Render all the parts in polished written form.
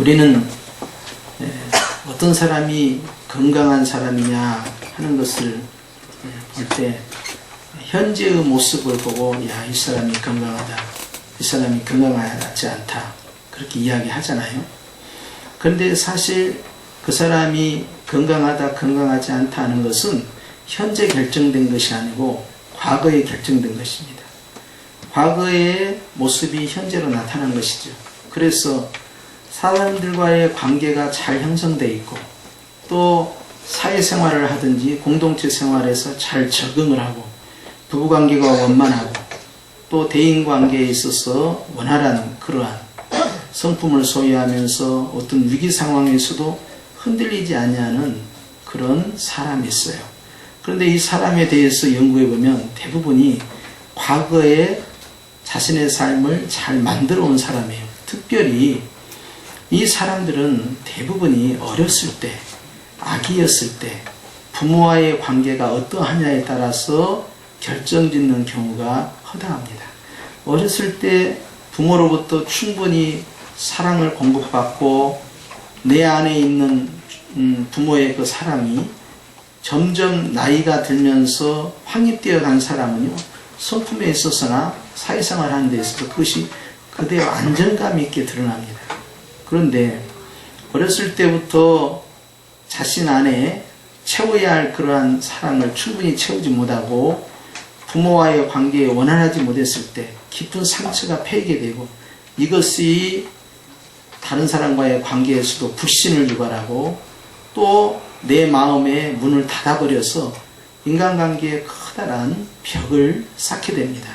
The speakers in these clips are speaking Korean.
우리는 어떤 사람이 건강한 사람이냐 하는 것을 볼 때 현재의 모습을 보고 야, 이 사람이 건강하다, 이 사람이 건강하지 않다 그렇게 이야기하잖아요. 그런데 사실 그 사람이 건강하다, 건강하지 않다 하는 것은 현재 결정된 것이 아니고 과거에 결정된 것입니다. 과거의 모습이 현재로 나타난 것이죠. 그래서 사람들과의 관계가 잘 형성되어 있고 또 사회생활을 하든지 공동체 생활에서 잘 적응을 하고 부부관계가 원만하고 또 대인관계에 있어서 원활한 그러한 성품을 소유하면서 어떤 위기 상황에서도 흔들리지 아니하는 그런 사람이 있어요. 그런데 이 사람에 대해서 연구해 보면 대부분이 과거에 자신의 삶을 잘 만들어 온 사람이에요. 특별히 이 사람들은 대부분이 어렸을 때, 아기였을 때 부모와의 관계가 어떠하냐에 따라서 결정짓는 경우가 허다합니다. 어렸을 때 부모로부터 충분히 사랑을 공급받고 내 안에 있는 부모의 그 사랑이 점점 나이가 들면서 확립되어 간 사람은요, 성품에 있어서나 사회생활 하는 데 있어서 그것이 그대로 안정감 있게 드러납니다. 그런데 어렸을 때부터 자신 안에 채워야 할 그러한 사랑을 충분히 채우지 못하고 부모와의 관계에 원활하지 못했을 때 깊은 상처가 패이게 되고 이것이 다른 사람과의 관계에서도 불신을 유발하고 또 내 마음의 문을 닫아버려서 인간관계에 커다란 벽을 쌓게 됩니다.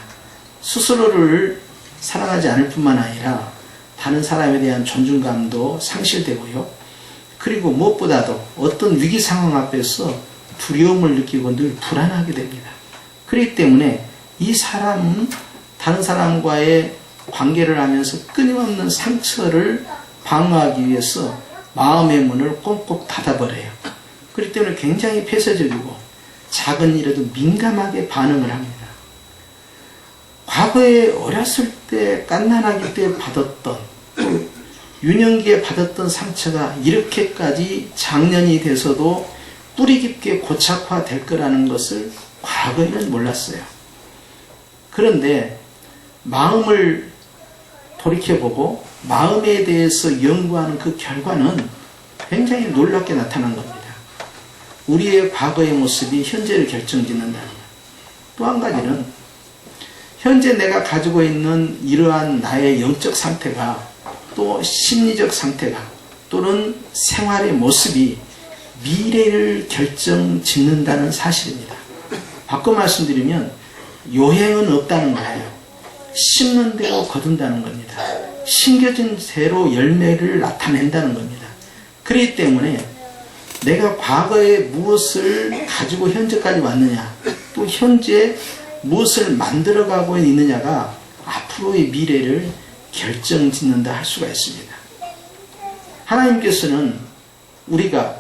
스스로를 사랑하지 않을 뿐만 아니라 다른 사람에 대한 존중감도 상실되고요. 그리고 무엇보다도 어떤 위기 상황 앞에서 두려움을 느끼고 늘 불안하게 됩니다. 그렇기 때문에 이 사람은 다른 사람과의 관계를 하면서 끊임없는 상처를 방어하기 위해서 마음의 문을 꽁꽁 닫아버려요. 그렇기 때문에 굉장히 폐쇄적이고 작은 일에도 민감하게 반응을 합니다. 과거에 어렸을 때 갓난아기 때 받았던 또 유년기에 받았던 상처가 이렇게까지 장년이 돼서도 뿌리 깊게 고착화될 거라는 것을 과거에는 몰랐어요. 그런데 마음을 돌이켜보고 마음에 대해서 연구하는 그 결과는 굉장히 놀랍게 나타난 겁니다. 우리의 과거의 모습이 현재를 결정짓는다는 것. 또 한 가지는 현재 내가 가지고 있는 이러한 나의 영적 상태가 또 심리적 상태가 또는 생활의 모습이 미래를 결정짓는다는 사실입니다. 바꿔 말씀드리면 요행은 없다는 거예요. 심는 대로 거둔다는 겁니다. 심겨진 대로 열매를 나타낸다는 겁니다. 그렇기 때문에 내가 과거에 무엇을 가지고 현재까지 왔느냐 또 현재 무엇을 만들어가고 있느냐가 앞으로의 미래를 결정짓는다 할 수가 있습니다. 하나님께서는 우리가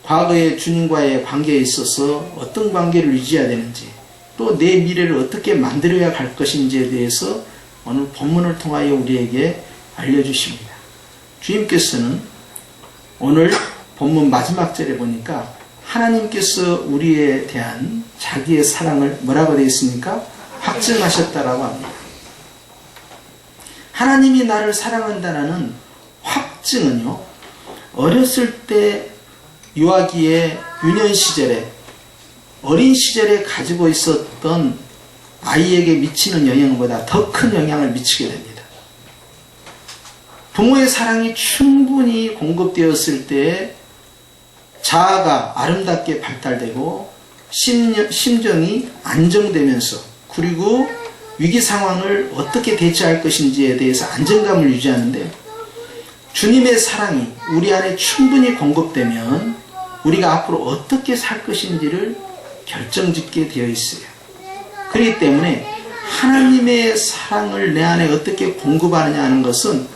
과거의 주님과의 관계에 있어서 어떤 관계를 유지해야 되는지 또 내 미래를 어떻게 만들어야 할 것인지에 대해서 오늘 본문을 통하여 우리에게 알려주십니다. 주님께서는 오늘 본문 마지막 절에 보니까 하나님께서 우리에 대한 자기의 사랑을 뭐라고 되어 있습니까? 확증하셨다라고 합니다. 하나님이 나를 사랑한다는 확증은요, 어렸을 때 유아기에 유년 시절에 어린 시절에 가지고 있었던 아이에게 미치는 영향보다 더 큰 영향을 미치게 됩니다. 부모의 사랑이 충분히 공급되었을 때 자아가 아름답게 발달되고 심정이 안정되면서 그리고 위기 상황을 어떻게 대처할 것인지에 대해서 안정감을 유지하는데 주님의 사랑이 우리 안에 충분히 공급되면 우리가 앞으로 어떻게 살 것인지를 결정짓게 되어 있어요. 그렇기 때문에 하나님의 사랑을 내 안에 어떻게 공급하느냐 하는 것은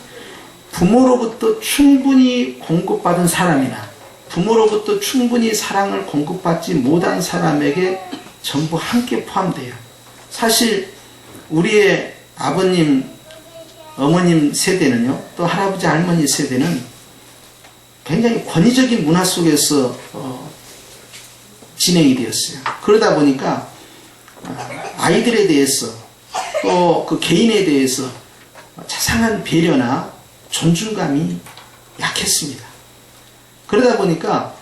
부모로부터 충분히 공급받은 사람이나 부모로부터 충분히 사랑을 공급받지 못한 사람에게 전부 함께 포함돼요. 사실 우리의 아버님, 어머님 세대는요, 또 할아버지, 할머니 세대는 굉장히 권위적인 문화 속에서 진행이 되었어요. 그러다 보니까 아이들에 대해서 또 그 개인에 대해서 자상한 배려나 존중감이 약했습니다. 그러다 보니까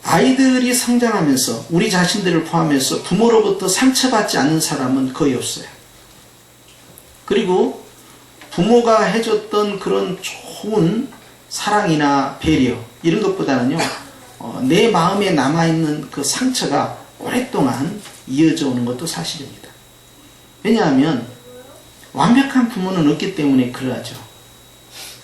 아이들이 성장하면서 우리 자신들을 포함해서 부모로부터 상처받지 않는 사람은 거의 없어요. 그리고 부모가 해줬던 그런 좋은 사랑이나 배려 이런 것보다는요, 내 마음에 남아있는 그 상처가 오랫동안 이어져 오는 것도 사실입니다. 왜냐하면 완벽한 부모는 없기 때문에 그러하죠.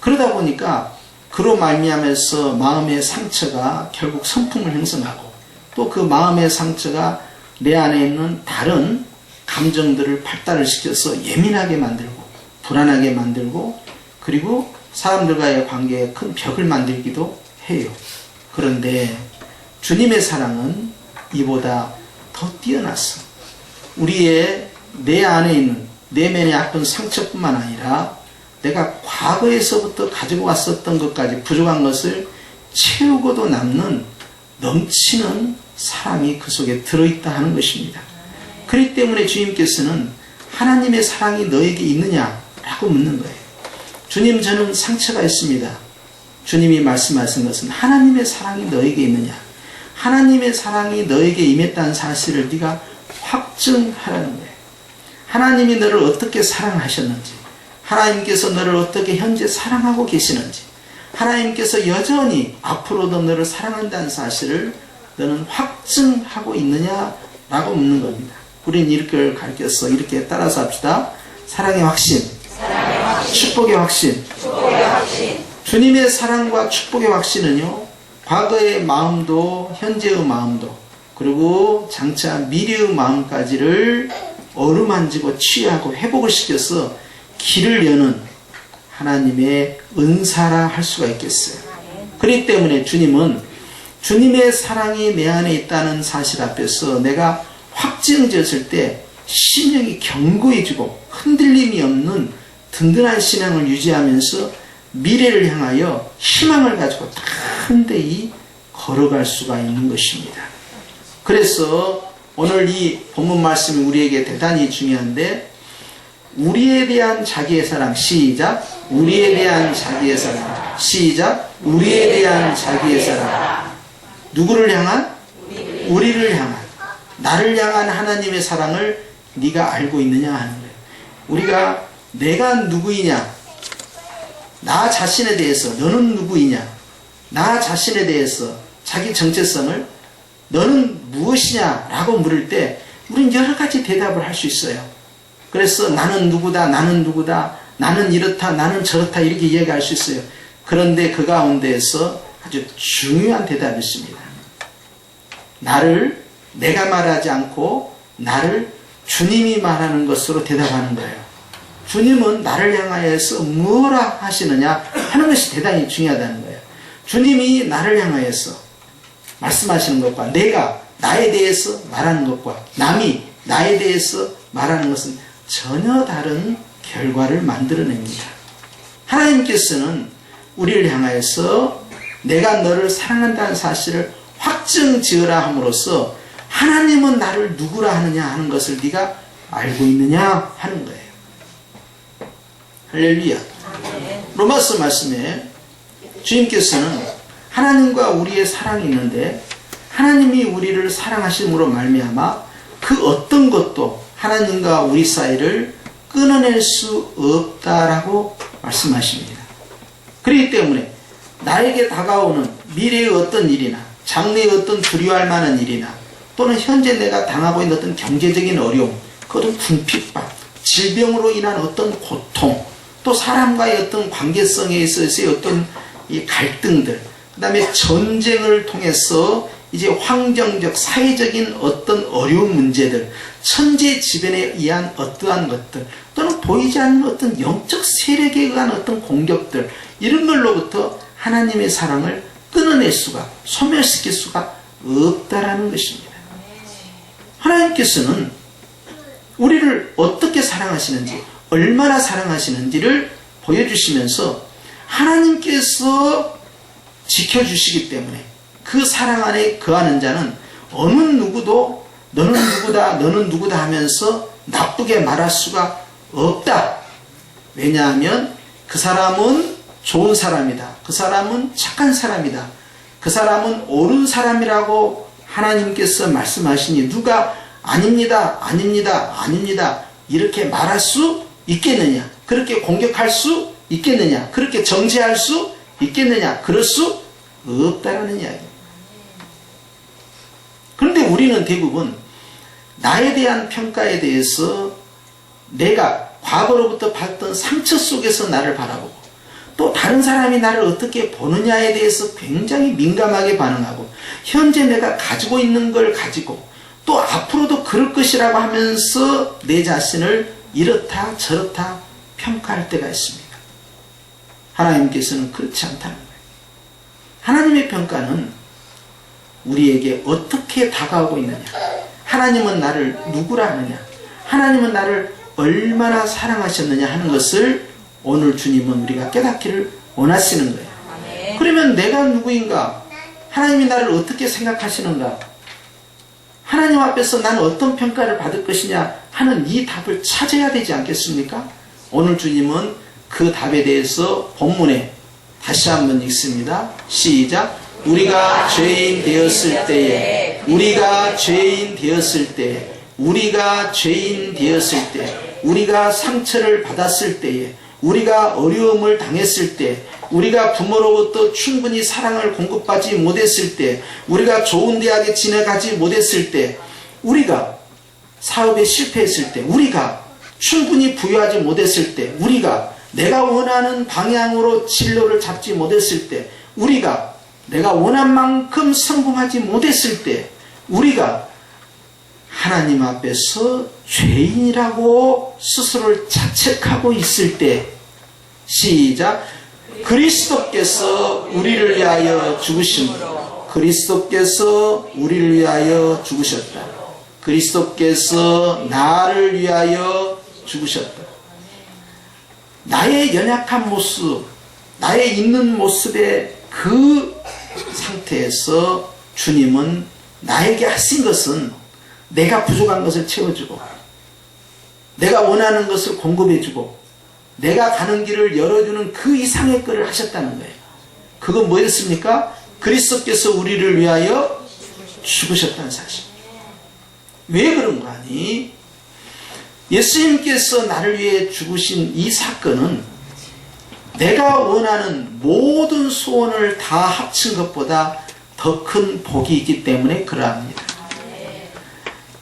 그러다 보니까 그로 말미암아서 마음의 상처가 결국 성품을 형성하고 또 그 마음의 상처가 내 안에 있는 다른 감정들을 발달을 시켜서 예민하게 만들고 불안하게 만들고 그리고 사람들과의 관계에 큰 벽을 만들기도 해요. 그런데 주님의 사랑은 이보다 더 뛰어났어. 우리의 내 안에 있는 내면의 아픈 상처뿐만 아니라 내가 과거에서부터 가지고 왔었던 것까지 부족한 것을 채우고도 남는 넘치는 사랑이 그 속에 들어있다 하는 것입니다. 그렇기 때문에 주님께서는 하나님의 사랑이 너에게 있느냐라고 묻는 거예요. 주님, 저는 상처가 있습니다. 주님이 말씀하신 것은 하나님의 사랑이 너에게 있느냐, 하나님의 사랑이 너에게 임했다는 사실을 네가 확증하라는 거예요. 하나님이 너를 어떻게 사랑하셨는지, 하나님께서 너를 어떻게 현재 사랑하고 계시는지, 하나님께서 여전히 앞으로도 너를 사랑한다는 사실을 너는 확증하고 있느냐라고 묻는 겁니다. 우리는 이렇게 가르쳐서 이렇게 따라서 합시다. 사랑의 확신, 축복의 확신. 주님의 사랑과 축복의 확신은요, 과거의 마음도 현재의 마음도 그리고 장차 미래의 마음까지를 어루만지고 치유하고 회복을 시켜서 길을 여는 하나님의 은사라 할 수가 있겠어요. 그렇기 때문에 주님은 주님의 사랑이 내 안에 있다는 사실 앞에서 내가 확증되었을 때 심령이 견고해지고 흔들림이 없는 든든한 신앙을 유지하면서 미래를 향하여 희망을 가지고 담대히 걸어갈 수가 있는 것입니다. 그래서 오늘 이 본문 말씀이 우리에게 대단히 중요한데, 우리에 대한 자기의 사랑, 시작. 우리에 대한 자기의 사랑, 시작. 우리에 대한 자기의 사랑. 누구를 향한? 우리를 향한, 나를 향한 하나님의 사랑을 네가 알고 있느냐 하는 거예요. 우리가 내가 누구이냐, 나 자신에 대해서 너는 누구이냐, 나 자신에 대해서 자기 정체성을 너는 무엇이냐 라고 물을 때 우리는 여러 가지 대답을 할 수 있어요. 그래서 나는 누구다, 나는 누구다, 나는 이렇다, 나는 저렇다 이렇게 이야기할 수 있어요. 그런데 그 가운데에서 아주 중요한 대답이 있습니다. 나를 내가 말하지 않고 나를 주님이 말하는 것으로 대답하는 거예요. 주님은 나를 향하여서 뭐라 하시느냐 하는 것이 대단히 중요하다는 거예요. 주님이 나를 향하여서 말씀하시는 것과 내가 나에 대해서 말하는 것과 남이 나에 대해서 말하는 것은 전혀 다른 결과를 만들어냅니다. 하나님께서는 우리를 향하여서 내가 너를 사랑한다는 사실을 확증지으라 함으로써 하나님은 나를 누구라 하느냐 하는 것을 네가 알고 있느냐 하는 거예요. 할렐루야. 로마서 말씀에 주님께서는 하나님과 우리의 사랑이 있는데 하나님이 우리를 사랑하심으로 말미암아 그 어떤 것도 하나님과 우리 사이를 끊어낼 수 없다라고 말씀하십니다. 그렇기 때문에 나에게 다가오는 미래의 어떤 일이나 장래의 어떤 두려워할 만한 일이나 또는 현재 내가 당하고 있는 어떤 경제적인 어려움, 그 어떤 궁핍감, 질병으로 인한 어떤 고통, 또 사람과의 어떤 관계성에 있어서의 어떤 이 갈등들, 그 다음에 전쟁을 통해서 이제 환경적, 사회적인 어떤 어려운 문제들, 천재지변에 의한 어떠한 것들, 또는 보이지 않는 어떤 영적 세력에 의한 어떤 공격들, 이런 걸로부터 하나님의 사랑을 끊어낼 수가, 소멸시킬 수가 없다라는 것입니다. 하나님께서는 우리를 어떻게 사랑하시는지, 얼마나 사랑하시는지를 보여주시면서 하나님께서 지켜주시기 때문에 그 사랑 안에 거하는 자는 어느 누구도 너는 누구다 너는 누구다 하면서 나쁘게 말할 수가 없다. 왜냐하면 그 사람은 좋은 사람이다. 그 사람은 착한 사람이다. 그 사람은 옳은 사람이라고 하나님께서 말씀하시니 누가 아닙니다 아닙니다 아닙니다 이렇게 말할 수 있겠느냐, 그렇게 공격할 수 있겠느냐, 그렇게 정죄할 수 있겠느냐, 그럴 수 없다라는 이야기입니다. 그런데 우리는 대부분 나에 대한 평가에 대해서 내가 과거로부터 받던 상처 속에서 나를 바라보고 또 다른 사람이 나를 어떻게 보느냐에 대해서 굉장히 민감하게 반응하고 현재 내가 가지고 있는 걸 가지고 또 앞으로도 그럴 것이라고 하면서 내 자신을 이렇다 저렇다 평가할 때가 있습니다. 하나님께서는 그렇지 않다는 거예요. 하나님의 평가는 우리에게 어떻게 다가오고 있느냐, 하나님은 나를 누구라 하느냐, 하나님은 나를 얼마나 사랑하셨느냐 하는 것을 오늘 주님은 우리가 깨닫기를 원하시는 거예요. 아멘. 그러면 내가 누구인가, 하나님이 나를 어떻게 생각하시는가, 하나님 앞에서 나는 어떤 평가를 받을 것이냐 하는 이 답을 찾아야 되지 않겠습니까? 오늘 주님은 그 답에 대해서 본문에 다시 한번 읽습니다. 시작. 우리가 죄인 되었을 때에, 우리가 죄인 되었을 때, 우리가 죄인 되었을 때, 우리가 상처를 받았을 때에, 우리가 어려움을 당했을 때, 우리가 부모로부터 충분히 사랑을 공급받지 못했을 때, 우리가 좋은 대학에 지나가지 못했을 때, 우리가 사업에 실패했을 때, 우리가 충분히 부유하지 못했을 때, 우리가 내가 원하는 방향으로 진로를 잡지 못했을 때, 우리가 내가 원한 만큼 성공하지 못했을 때, 우리가 하나님 앞에서 죄인이라고 스스로를 자책하고 있을 때, 시작. 그리스도께서 우리를 위하여 죽으심으로, 그리스도께서 우리를 위하여 죽으셨다. 그리스도께서 나를 위하여 죽으셨다. 나의 연약한 모습, 나의 있는 모습의 그 상태에서 주님은 나에게 하신 것은 내가 부족한 것을 채워주고, 내가 원하는 것을 공급해주고, 내가 가는 길을 열어주는 그 이상의 것을 하셨다는 거예요. 그건 뭐였습니까? 그리스도께서 우리를 위하여 죽으셨다는 사실. 왜 그런 거 아니? 예수님께서 나를 위해 죽으신 이 사건은 내가 원하는 모든 소원을 다 합친 것보다 더 큰 복이 있기 때문에 그러합니다.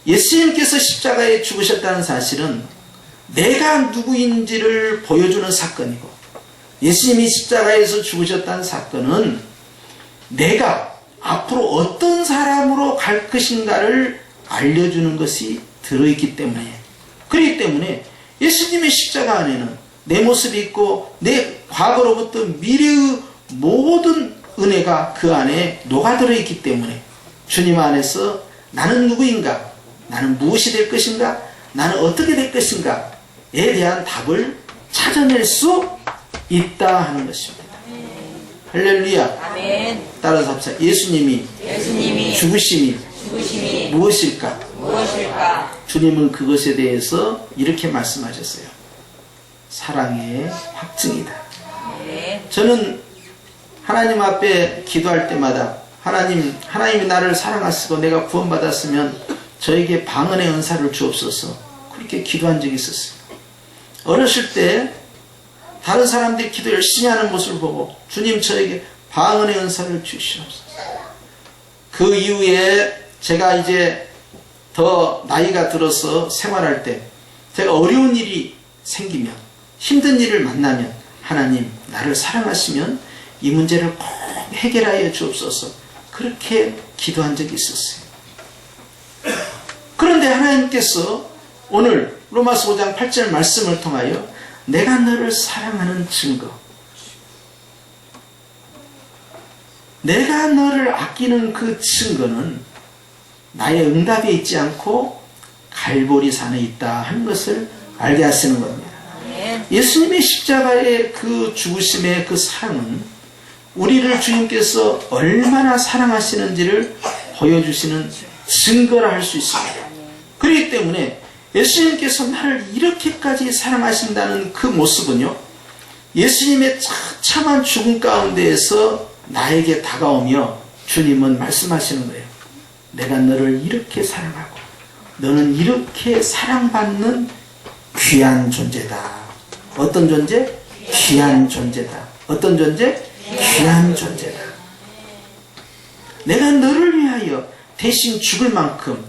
예수님께서 십자가에 죽으셨다는 사실은 내가 누구인지를 보여주는 사건이고, 예수님이 십자가에서 죽으셨다는 사건은 내가 앞으로 어떤 사람으로 갈 것인가를 알려주는 것이 들어있기 때문에, 그렇기 때문에 예수님의 십자가 안에는 내 모습이 있고 내 과거로부터 미래의 모든 은혜가 그 안에 녹아들어 있기 때문에 주님 안에서 나는 누구인가, 나는 무엇이 될 것인가, 나는 어떻게 될 것인가에 대한 답을 찾아낼 수 있다 하는 것입니다. 할렐루야. 아멘. 따라서 합시다. 예수님이 죽으심이 무엇일까? 주님은 그것에 대해서 이렇게 말씀하셨어요. 사랑의 확증이다. 저는 하나님 앞에 기도할 때마다 하나님이 나를 사랑하시고 내가 구원받았으면 저에게 방언의 은사를 주옵소서, 그렇게 기도한 적이 있었어요. 어렸을 때 다른 사람들이 기도 열심히 하는 모습을 보고 주님 저에게 방언의 은사를 주시옵소서. 그 이후에 제가 이제 더 나이가 들어서 생활할 때 제가 어려운 일이 생기면, 힘든 일을 만나면 하나님 나를 사랑하시면 이 문제를 꼭 해결하여 주옵소서, 그렇게 기도한 적이 있었어요. 그런데 하나님께서 오늘 로마서 5장 8절 말씀을 통하여 내가 너를 사랑하는 증거, 내가 너를 아끼는 그 증거는 나의 응답에 있지 않고 갈보리 산에 있다 하는 것을 알게 하시는 겁니다. 예수님의 십자가의 그 죽으심의 그 사랑은 우리를 주님께서 얼마나 사랑하시는지를 보여주시는 증거라 할 수 있습니다. 그렇기 때문에 예수님께서 나를 이렇게까지 사랑하신다는 그 모습은요, 예수님의 처참한 죽음 가운데에서 나에게 다가오며 주님은 말씀하시는 거예요. 내가 너를 이렇게 사랑하고 너는 이렇게 사랑받는 귀한 존재다. 어떤 존재? 귀한 존재다. 어떤 존재? 귀한 존재다. 내가 너를 위하여 대신 죽을 만큼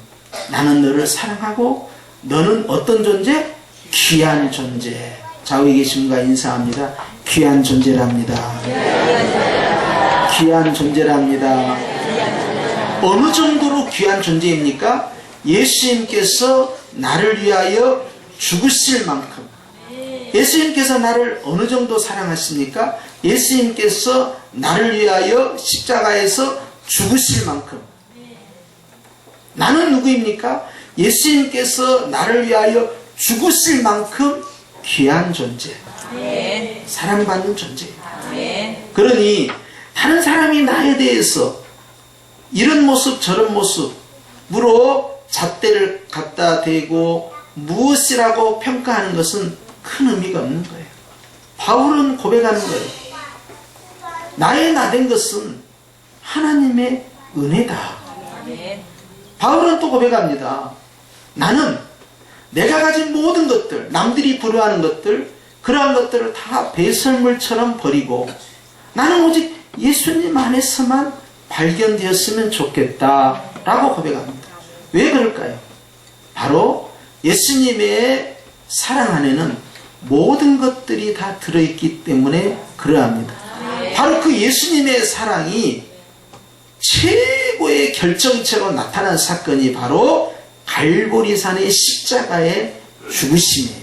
나는 너를 사랑하고 너는 어떤 존재? 귀한 존재. 좌우에 계신 분과 인사합니다. 귀한 존재랍니다. 귀한 존재랍니다. 어느 정도로 귀한 존재입니까? 예수님께서 나를 위하여 죽으실 만큼. 예수님께서 나를 어느 정도 사랑하십니까? 예수님께서 나를 위하여 십자가에서 죽으실 만큼. 나는 누구입니까? 예수님께서 나를 위하여 죽으실 만큼 귀한 존재, 사랑받는 존재예요. 그러니 다른 사람이 나에 대해서 이런 모습 저런 모습으로 잣대를 갖다 대고 무엇이라고 평가하는 것은 큰 의미가 없는 거예요. 바울은 고백하는 거예요. 나의 나된 것은 하나님의 은혜다. 바울은 또 고백합니다. 나는 내가 가진 모든 것들, 남들이 부러워하는 것들, 그러한 것들을 다 배설물처럼 버리고 나는 오직 예수님 안에서만 발견되었으면 좋겠다 라고 고백합니다. 왜 그럴까요? 바로 예수님의 사랑 안에는 모든 것들이 다 들어있기 때문에 그러합니다. 바로 그 예수님의 사랑이 최고의 결정체로 나타난 사건이 바로 갈보리산의 십자가의 죽으심이에요.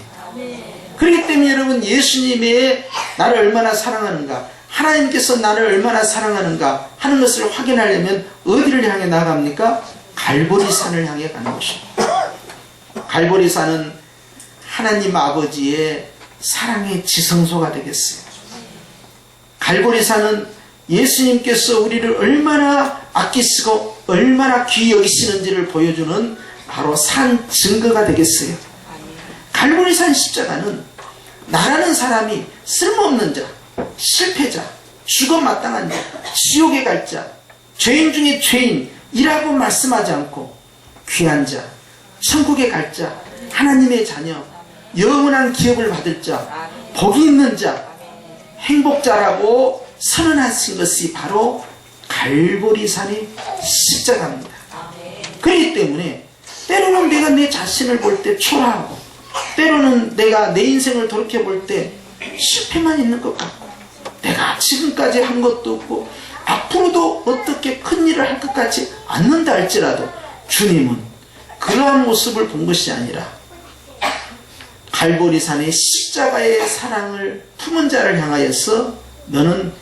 그렇기 때문에 여러분, 예수님의 나를 얼마나 사랑하는가, 하나님께서 나를 얼마나 사랑하는가 하는 것을 확인하려면 어디를 향해 나아갑니까? 갈보리산을 향해 가는 것입니다. 갈보리산은 하나님 아버지의 사랑의 지성소가 되겠어요. 갈보리산은 예수님께서 우리를 얼마나 아끼시고 얼마나 귀히 여기시는지를 보여주는 바로 산 증거가 되겠어요. 갈보리산 십자가는 나라는 사람이 쓸모없는 자, 실패자, 죽어 마땅한 자, 지옥에 갈 자, 죄인 중에 죄인이라고 말씀하지 않고 귀한 자, 천국에 갈 자, 하나님의 자녀, 영원한 기업을 받을 자, 복이 있는 자, 행복자라고 선언하신 것이 바로 갈보리산의 십자가입니다. 그렇기 때문에 때로는 내가 내 자신을 볼 때 초라하고, 때로는 내가 내 인생을 돌이켜볼 때 실패만 있는 것 같고, 내가 지금까지 한 것도 없고 앞으로도 어떻게 큰 일을 할 것 같지 않는다 할지라도 주님은 그러한 모습을 본 것이 아니라 갈보리산의 십자가의 사랑을 품은 자를 향하여서 너는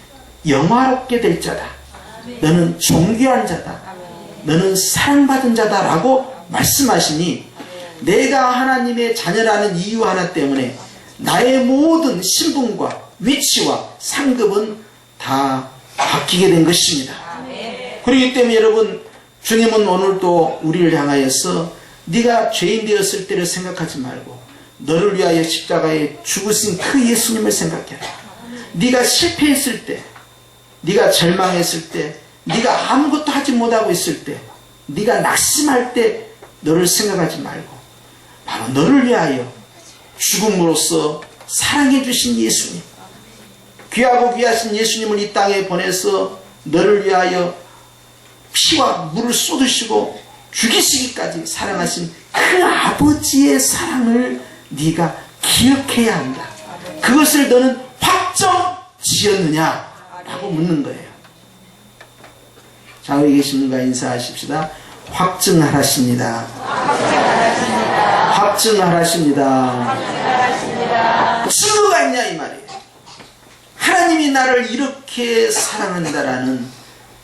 영화롭게 될 자다, 너는 존귀한 자다, 너는 사랑받은 자다 라고 말씀하시니, 내가 하나님의 자녀라는 이유 하나 때문에 나의 모든 신분과 위치와 상급은 다 바뀌게 된 것입니다. 그렇기 때문에 여러분, 주님은 오늘도 우리를 향하여서 네가 죄인 되었을 때를 생각하지 말고 너를 위하여 십자가에 죽으신 그 예수님을 생각해라. 네가 실패했을 때, 네가 절망했을 때, 네가 아무것도 하지 못하고 있을 때, 네가 낙심할 때 너를 생각하지 말고 바로 너를 위하여 죽음으로써 사랑해 주신 예수님, 귀하고 귀하신 예수님을 이 땅에 보내서 너를 위하여 피와 물을 쏟으시고 죽이시기까지 사랑하신 그 아버지의 사랑을 네가 기억해야 한다. 그것을 너는 확정 지었느냐? 라고 묻는 거예요. 좌우에 계신 분과 인사하십시다. 확증하라십니다. 확증하라십니다. 증거가 있냐 이 말이에요. 하나님이 나를 이렇게 사랑한다라는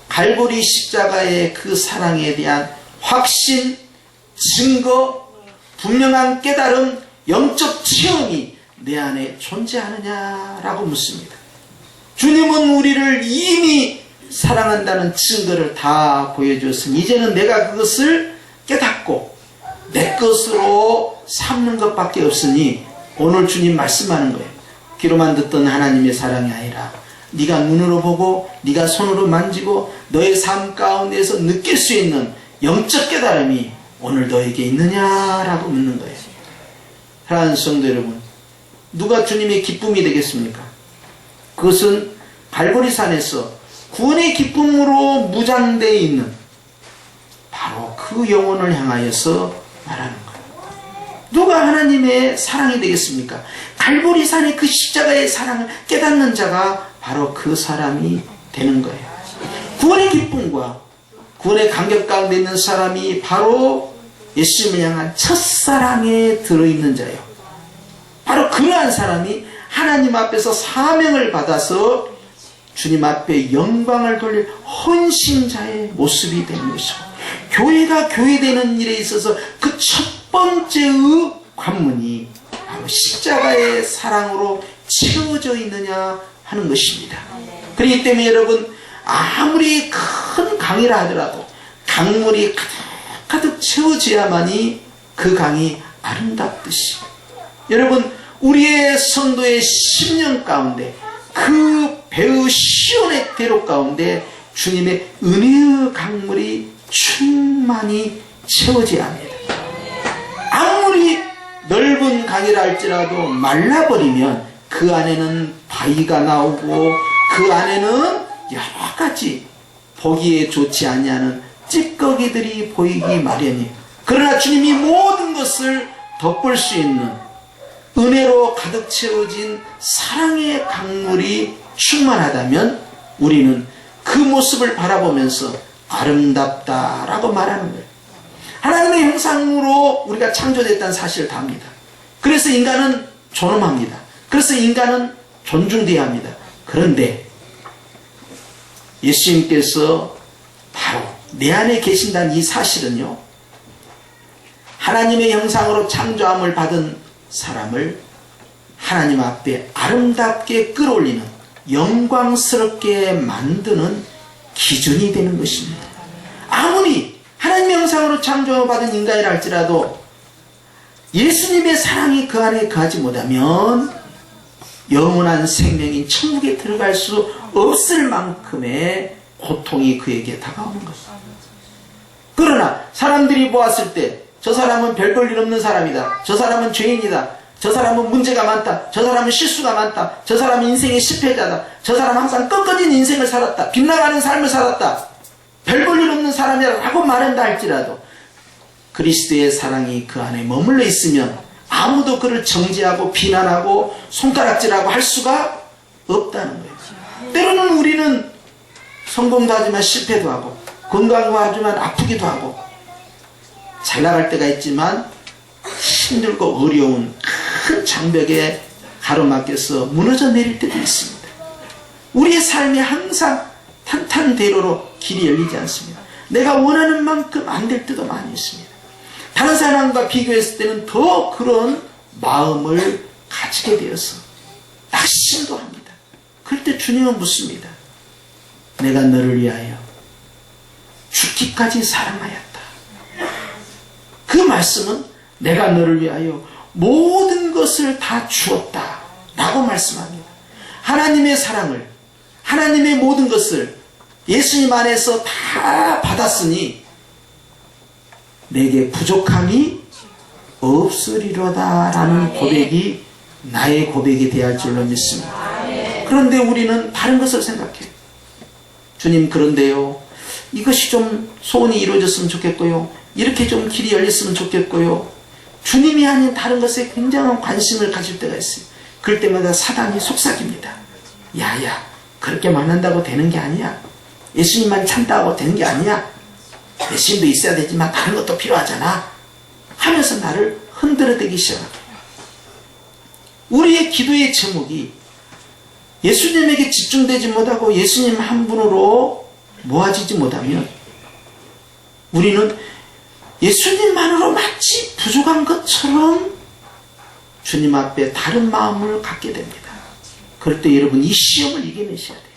갈보리 십자가의 그 사랑에 대한 확신, 증거, 분명한 깨달음, 영적 체험이 내 안에 존재하느냐라고 묻습니다. 주님은 우리를 이미 사랑한다는 증거를 다 보여주었으니 이제는 내가 그것을 깨닫고 내 것으로 삼는 것밖에 없으니 오늘 주님 말씀하는 거예요. 귀로만 듣던 하나님의 사랑이 아니라 네가 눈으로 보고 네가 손으로 만지고 너의 삶 가운데서 느낄 수 있는 영적 깨달음이 오늘 너에게 있느냐라고 묻는 거예요. 사랑하는 성도 여러분, 누가 주님의 기쁨이 되겠습니까? 그것은 갈보리산에서 구원의 기쁨으로 무장되어 있는 바로 그 영혼을 향하여서 말하는 거예요. 누가 하나님의 사랑이 되겠습니까? 갈보리산의 그 십자가의 사랑을 깨닫는 자가 바로 그 사람이 되는 거예요. 구원의 기쁨과 구원의 감격 가운데 있는 사람이 바로 예수님을 향한 첫사랑에 들어있는 자예요. 바로 그러한 사람이 하나님 앞에서 사명을 받아서 주님 앞에 영광을 돌릴 헌신자의 모습이 되는 것이고, 교회가 교회되는 일에 있어서 그 첫 번째의 관문이 바로 십자가의 사랑으로 채워져 있느냐 하는 것입니다. 그렇기 때문에 여러분, 아무리 큰 강이라 하더라도 강물이 가득 채워져야만이 그 강이 아름답듯이, 여러분, 우리의 성도의 10년 가운데 그 배의 시온의 대로 가운데 주님의 은혜의 강물이 충만히 채워져야 합니다. 아무리 넓은 강이라 할지라도 말라버리면 그 안에는 바위가 나오고 그 안에는 여러 가지 보기에 좋지 않냐는 찌꺼기들이 보이기 마련이에요. 그러나 주님이 모든 것을 덮을 수 있는 은혜로 가득 채워진 사랑의 강물이 충만하다면 우리는 그 모습을 바라보면서 아름답다라고 말하는 거예요. 하나님의 형상으로 우리가 창조됐다는 사실을 다 압니다. 그래서 인간은 존엄합니다. 그래서 인간은 존중돼야 합니다. 그런데 예수님께서 바로 내 안에 계신다는 이 사실은요, 하나님의 형상으로 창조함을 받은 사람을 하나님 앞에 아름답게 끌어올리는, 영광스럽게 만드는 기준이 되는 것입니다. 아무리 하나님의 형상으로 창조받은 인간이라 할지라도 예수님의 사랑이 그 안에 거하지 못하면 영원한 생명인 천국에 들어갈 수 없을 만큼의 고통이 그에게 다가오는 것입니다. 그러나 사람들이 보았을 때 저 사람은 별 볼 일 없는 사람이다, 저 사람은 죄인이다, 저 사람은 문제가 많다, 저 사람은 실수가 많다, 저 사람은 인생의 실패자다, 저 사람은 항상 꺾어진 인생을 살았다, 빗나가는 삶을 살았다, 별 볼 일 없는 사람이라고 말한다 할지라도 그리스도의 사랑이 그 안에 머물러 있으면 아무도 그를 정죄하고 비난하고 손가락질하고 할 수가 없다는 거예요. 때로는 우리는 성공도 하지만 실패도 하고 건강도 하지만 아프기도 하고 잘 나갈 때가 있지만 힘들고 어려운 큰 장벽에 가로막혀서 무너져 내릴 때도 있습니다. 우리의 삶이 항상 탄탄대로로 길이 열리지 않습니다. 내가 원하는 만큼 안 될 때도 많이 있습니다. 다른 사람과 비교했을 때는 더 그런 마음을 가지게 되어서 낙심도 합니다. 그럴 때 주님은 묻습니다. 내가 너를 위하여 죽기까지 사랑하였다. 그 말씀은 내가 너를 위하여 모든 것을 다 주었다 라고 말씀합니다. 하나님의 사랑을, 하나님의 모든 것을 예수님 안에서 다 받았으니 내게 부족함이 없으리로다 라는 고백이 나의 고백이 되어야 할 줄로 믿습니다. 그런데 우리는 다른 것을 생각해요. 주님, 그런데요, 이것이 좀 소원이 이루어졌으면 좋겠고요, 이렇게 좀 길이 열렸으면 좋겠고요, 주님이 아닌 다른 것에 굉장한 관심을 가질 때가 있어요. 그럴 때마다 사단이 속삭입니다. 야야, 그렇게 만난다고 되는 게 아니야. 예수님만 참다고 되는 게 아니야. 예수님도 있어야 되지만 다른 것도 필요하잖아 하면서 나를 흔들어대기 시작합니다. 우리의 기도의 제목이 예수님에게 집중되지 못하고 예수님 한 분으로 모아지지 못하면 우리는 예수님만으로 마치 부족한 것처럼 주님 앞에 다른 마음을 갖게 됩니다. 그럴 때 여러분 이 시험을 이겨내셔야 돼요.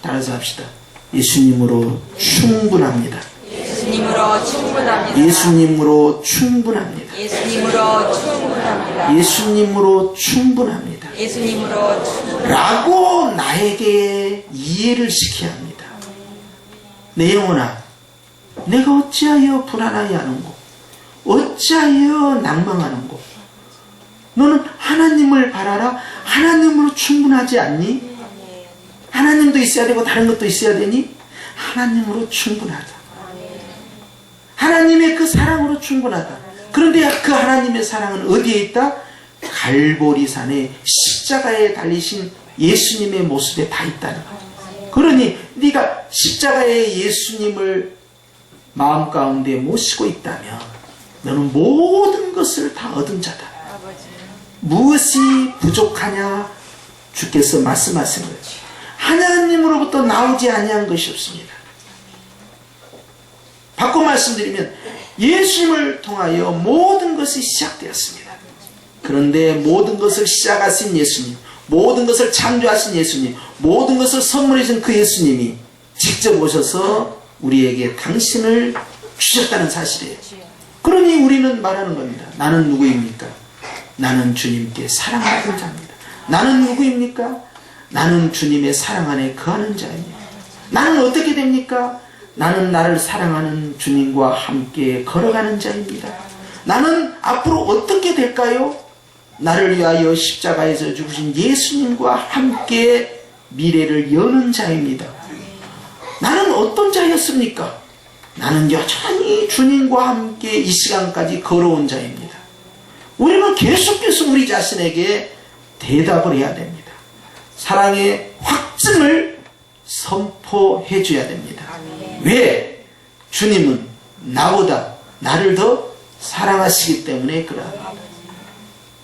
따라서 합시다. 예수님으로 충분합니다. 예수님으로 충분합니다. 예수님으로 충분합니다. 예수님으로 충분합니다. 예수님으로 충분합니다. 예수님으로 충분합니다. 라고 나에게 이해를 시켜야 합니다. 내 영혼아, 내가 어찌하여 불안하게 하는고, 어찌하여 낭망하는고, 너는 하나님을 바라라. 하나님으로 충분하지 않니? 하나님도 있어야 되고 다른 것도 있어야 되니? 하나님으로 충분하다. 하나님의 그 사랑으로 충분하다. 그런데 그 하나님의 사랑은 어디에 있다? 갈보리산에 십자가에 달리신 예수님의 모습에 다 있다는 거예요. 그러니 네가 십자가의 예수님을 마음 가운데 모시고 있다면 너는 모든 것을 다 얻은 자다. 무엇이 부족하냐? 주께서 말씀하신 거예요. 하나님으로부터 나오지 아니한 것이 없습니다. 바꿔 말씀드리면 예수님을 통하여 모든 것이 시작되었습니다. 그런데 모든 것을 시작하신 예수님, 모든 것을 창조하신 예수님, 모든 것을 선물해 준 그 예수님이 직접 오셔서 우리에게 당신을 주셨다는 사실이에요. 그러니 우리는 말하는 겁니다. 나는 누구입니까? 나는 주님께 사랑받은 자입니다. 나는 누구입니까? 나는 주님의 사랑 안에 거하는 자입니다. 나는 어떻게 됩니까? 나는 나를 사랑하는 주님과 함께 걸어가는 자입니다. 나는 앞으로 어떻게 될까요? 나를 위하여 십자가에서 죽으신 예수님과 함께 미래를 여는 자입니다. 나는 어떤 자였습니까? 나는 여전히 주님과 함께 이 시간까지 걸어온 자입니다. 우리는 계속해서 우리 자신에게 대답을 해야 됩니다. 사랑의 확증을 선포해 줘야 됩니다. 왜? 주님은 나보다 나를 더 사랑하시기 때문에 그러합니다.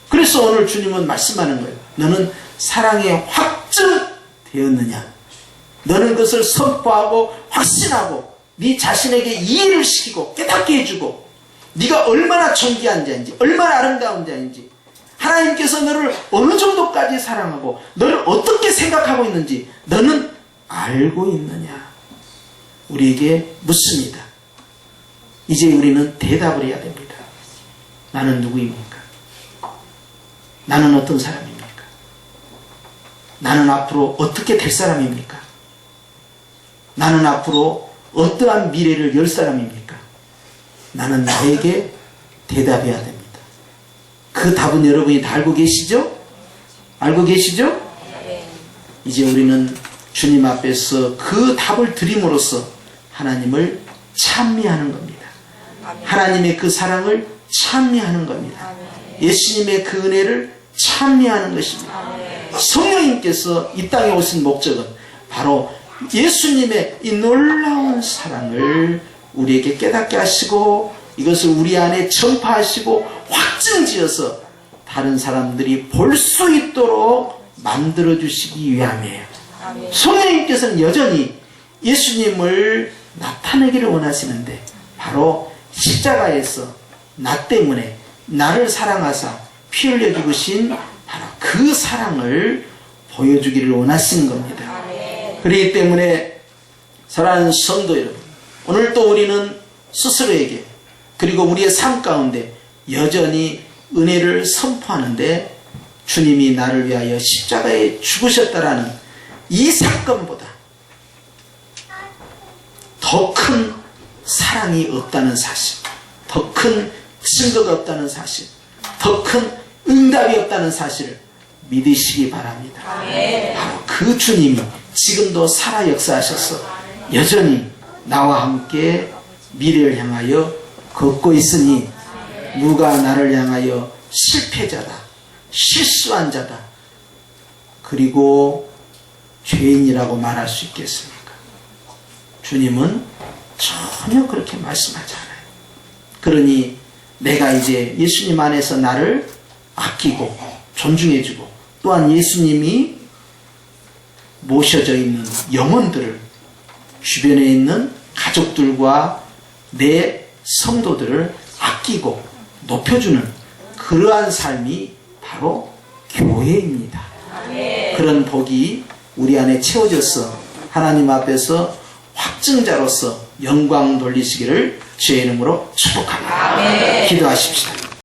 그래서 오늘 주님은 말씀하는 거예요. 너는 사랑의 확증되었느냐? 너는 그것을 선포하고 확신하고 네 자신에게 이해를 시키고 깨닫게 해주고 네가 얼마나 존귀한 자인지 얼마나 아름다운 자인지 하나님께서 너를 어느 정도까지 사랑하고 너를 어떻게 생각하고 있는지 너는 알고 있느냐? 우리에게 묻습니다. 이제 우리는 대답을 해야 됩니다. 나는 누구입니까? 나는 어떤 사람입니까? 나는 앞으로 어떻게 될 사람입니까? 나는 앞으로 어떠한 미래를 열 사람입니까? 나는 나에게 대답해야 됩니다. 그 답은 여러분이 다 알고 계시죠? 알고 계시죠? 이제 우리는 주님 앞에서 그 답을 드림으로써 하나님을 찬미하는 겁니다. 하나님의 그 사랑을 찬미하는 겁니다. 예수님의 그 은혜를 찬미하는 것입니다. 성령님께서 이 땅에 오신 목적은 바로 예수님의 이 놀라운 사랑을 우리에게 깨닫게 하시고 이것을 우리 안에 전파하시고 확증지어서 다른 사람들이 볼 수 있도록 만들어주시기 위함이에요. 성령님께서는 여전히 예수님을 나타내기를 원하시는데 바로 십자가에서 나 때문에 나를 사랑하사 피 흘려 죽으신 바로 그 사랑을 보여주기를 원하시는 겁니다. 그렇기 때문에 사랑하는 성도 여러분, 오늘 또 우리는 스스로에게 그리고 우리의 삶 가운데 여전히 은혜를 선포하는데 주님이 나를 위하여 십자가에 죽으셨다라는 이 사건보다 더 큰 사랑이 없다는 사실, 더 큰 증거가 없다는 사실, 더 큰 응답이 없다는 사실을 믿으시기 바랍니다. 바로 그 주님이 지금도 살아 역사하셔서 여전히 나와 함께 미래를 향하여 걷고 있으니 누가 나를 향하여 실패자다, 실수한 자다, 그리고 죄인이라고 말할 수 있겠습니까? 주님은 전혀 그렇게 말씀하지 않아요. 그러니 내가 이제 예수님 안에서 나를 아끼고 존중해주고 또한 예수님이 모셔져 있는 영혼들을 주변에 있는 가족들과 내 성도들을 아끼고 높여주는 그러한 삶이 바로 교회입니다. 그런 복이 우리 안에 채워져서 하나님 앞에서 확증자로서 영광 돌리시기를 주의 이름으로 축복합니다. 기도하십시다.